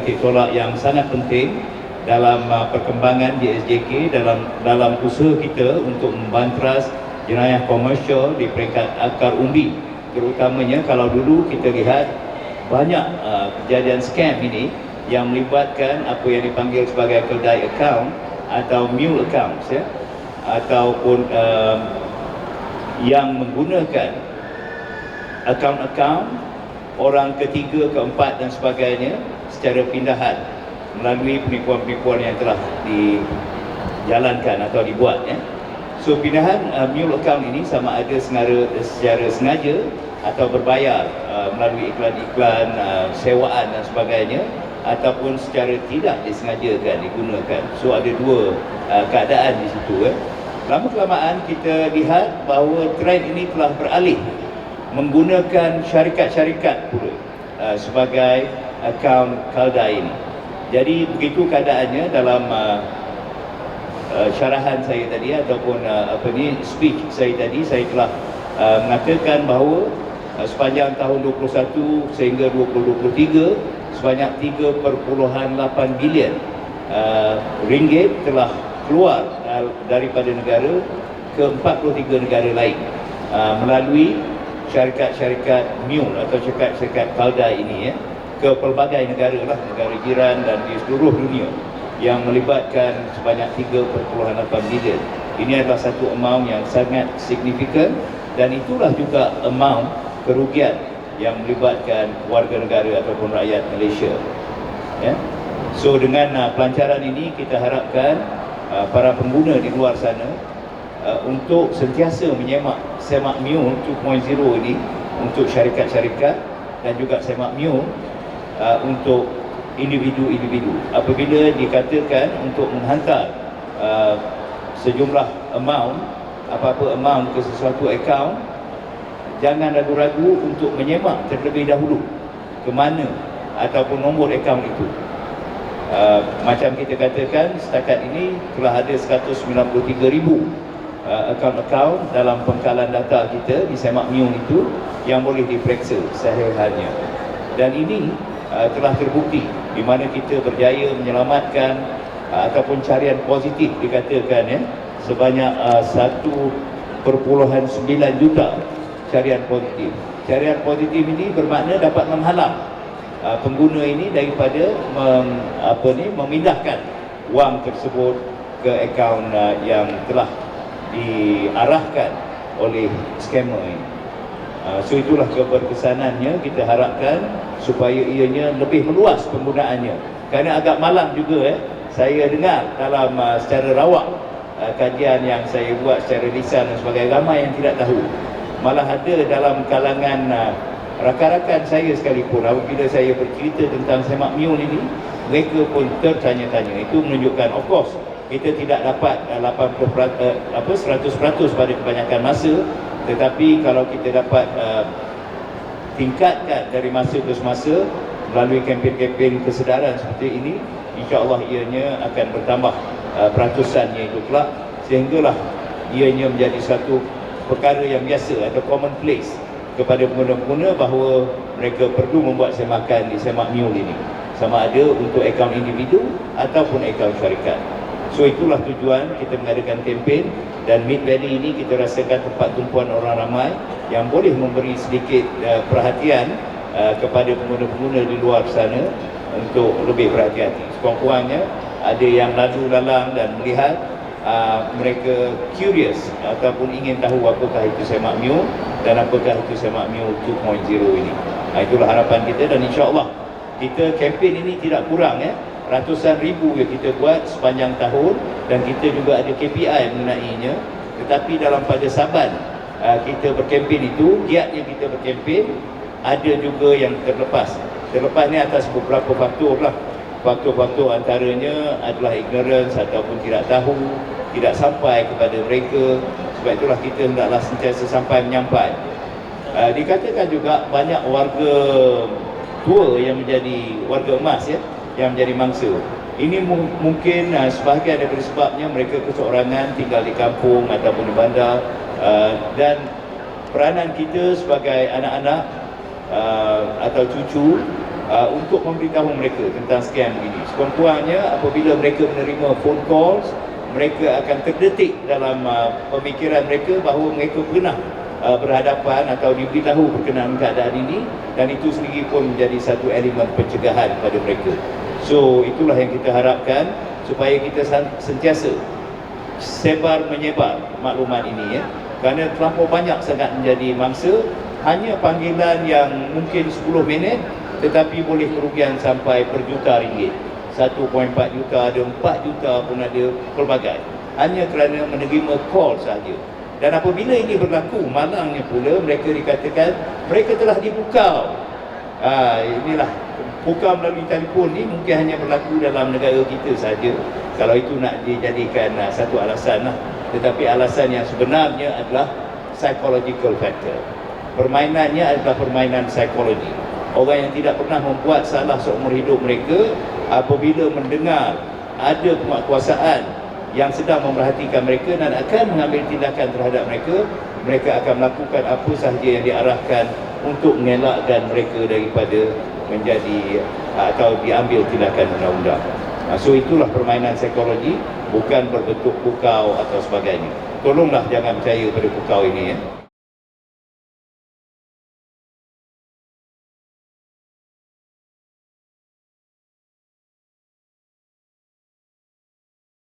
titik tolak yang sangat penting dalam perkembangan JSJK dalam usaha kita untuk membantras jenayah komersial di peringkat akar umbi. Terutamanya kalau dulu kita lihat banyak kejadian scam ini yang melibatkan apa yang dipanggil sebagai kedai account atau mule accounts, ya, ataupun yang menggunakan akaun-akaun orang ketiga, keempat dan sebagainya secara pindahan melalui penipuan-penipuan yang telah dijalankan atau dibuat, ya. So pindahan mule account ini sama ada secara sengaja atau berbayar melalui iklan-iklan sewaan dan sebagainya, ataupun secara tidak disengajakan digunakan. So ada dua keadaan di situ. Lama-kelamaan kita lihat bahawa trend ini telah beralih menggunakan syarikat-syarikat pula sebagai akaun Kalda ini. Jadi begitu keadaannya dalam syarahan saya tadi ataupun speech saya tadi, saya telah mengatakan bahawa sepanjang tahun 21 sehingga 2023 sebanyak 3.8 bilion ringgit telah keluar daripada negara ke 43 negara lain melalui syarikat-syarikat mule atau syarikat-syarikat Kalda ini, ya, ke pelbagai negara lah, negara jiran dan di seluruh dunia, yang melibatkan sebanyak 3.8 bilion. Ini adalah satu amount yang sangat signifikan, dan itulah juga amount kerugian yang melibatkan warga negara ataupun rakyat Malaysia, ya. So dengan pelancaran ini kita harapkan para pengguna di luar sana untuk sentiasa semak mule 2.0 ini untuk syarikat-syarikat dan juga semak mule untuk individu-individu. Apabila dikatakan untuk menghantar sejumlah amount, apa-apa amount ke sesuatu akaun, jangan ragu-ragu untuk menyemak terlebih dahulu ke mana ataupun nombor akaun itu. Macam kita katakan, setakat ini telah ada 193,000 akaun-akaun dalam pengkalan data kita di semak mule itu yang boleh diperiksa sehari-harinya. Dan ini telah terbukti di mana kita berjaya menyelamatkan ataupun carian positif dikatakan, ya, sebanyak 1.9 juta carian positif. Carian positif ini bermakna dapat menghalang pengguna ini daripada memindahkan wang tersebut ke akaun yang telah diarahkan oleh scammer ini. So itulah keberkesanannya. Kita harapkan supaya ianya lebih meluas penggunaannya, kerana agak malang juga saya dengar dalam secara rawak kajian yang saya buat secara lisan dan sebagainya, ramai yang tidak tahu. Malah ada dalam kalangan rakan-rakan saya sekalipun, apabila saya bercerita tentang semak mule ini, mereka pun tertanya-tanya. Itu menunjukkan, of course, kita tidak dapat 100% pada kebanyakan masa, tetapi kalau kita dapat tingkatkan dari masa ke semasa melalui kempen-kempen kesedaran seperti ini, insya-Allah ianya akan bertambah peratusannya itu kelak, sehinggalah ianya menjadi satu perkara yang biasa atau commonplace kepada pengguna-pengguna bahawa mereka perlu membuat semakan di semak mule ini, sama ada untuk akaun individu ataupun akaun syarikat. So itulah tujuan kita mengadakan kempen, dan Mid Valley ini kita rasakan tempat tumpuan orang ramai yang boleh memberi sedikit perhatian kepada pengguna-pengguna di luar sana untuk lebih berhati-hati. Sekurang-kurangnya ada yang lalu lalang dan melihat, mereka curious ataupun ingin tahu apakah itu semak mule dan apakah itu semak mule 2.0 ini. Itulah harapan kita, dan insya-Allah kita kempen ini tidak kurang, ratusan ribu yang kita buat sepanjang tahun, dan kita juga ada KPI mengenainya. Tetapi dalam pada Saban kita berkempen itu, giatnya kita berkempen, ada juga yang terlepas ni atas beberapa faktor lah. Faktor-faktor antaranya adalah ignorance ataupun tidak tahu, tidak sampai kepada mereka. Sebab itulah kita hendaklah sentiasa sampai menyampai. Dikatakan juga banyak warga tua yang menjadi warga emas, yang menjadi mangsa. Ini mungkin sebahagian daripada sebabnya mereka keseorangan, tinggal di kampung ataupun di bandar, dan peranan kita sebagai anak-anak atau cucu untuk memberitahu mereka tentang scam ini. Sekurang-kurangnya apabila mereka menerima phone calls, mereka akan terdetik dalam pemikiran mereka bahawa mereka pernah berhadapan atau diberitahu berkenaan keadaan ini, dan itu sendiri pun menjadi satu elemen pencegahan kepada mereka. So itulah yang kita harapkan, supaya kita sentiasa sebar menyebar maklumat ini, ya. Kerana terlampau banyak sangat menjadi mangsa. Hanya panggilan yang mungkin 10 minit tetapi boleh kerugian sampai berjuta ringgit. 1.4 juta, ada 4 juta pun ada, pelbagai. Hanya kerana menerima call sahaja. Dan apabila ini berlaku, malangnya pula mereka dikatakan mereka telah dipukau. Inilah, pukau melalui telefon ni mungkin hanya berlaku dalam negara kita saja. Kalau itu nak dijadikan satu alasan lah. Tetapi alasan yang sebenarnya adalah psychological factor. Permainannya adalah permainan psikologi. Orang yang tidak pernah membuat salah seumur hidup mereka, apabila mendengar ada penguatkuasaan yang sedang memerhatikan mereka dan akan mengambil tindakan terhadap mereka, mereka akan melakukan apa sahaja yang diarahkan untuk mengelakkan mereka daripada menjadi atau diambil tindakan undang-undang. So itulah permainan psikologi, bukan berbentuk pukau atau sebagainya. Tolonglah jangan percaya pada pukau ini, ya.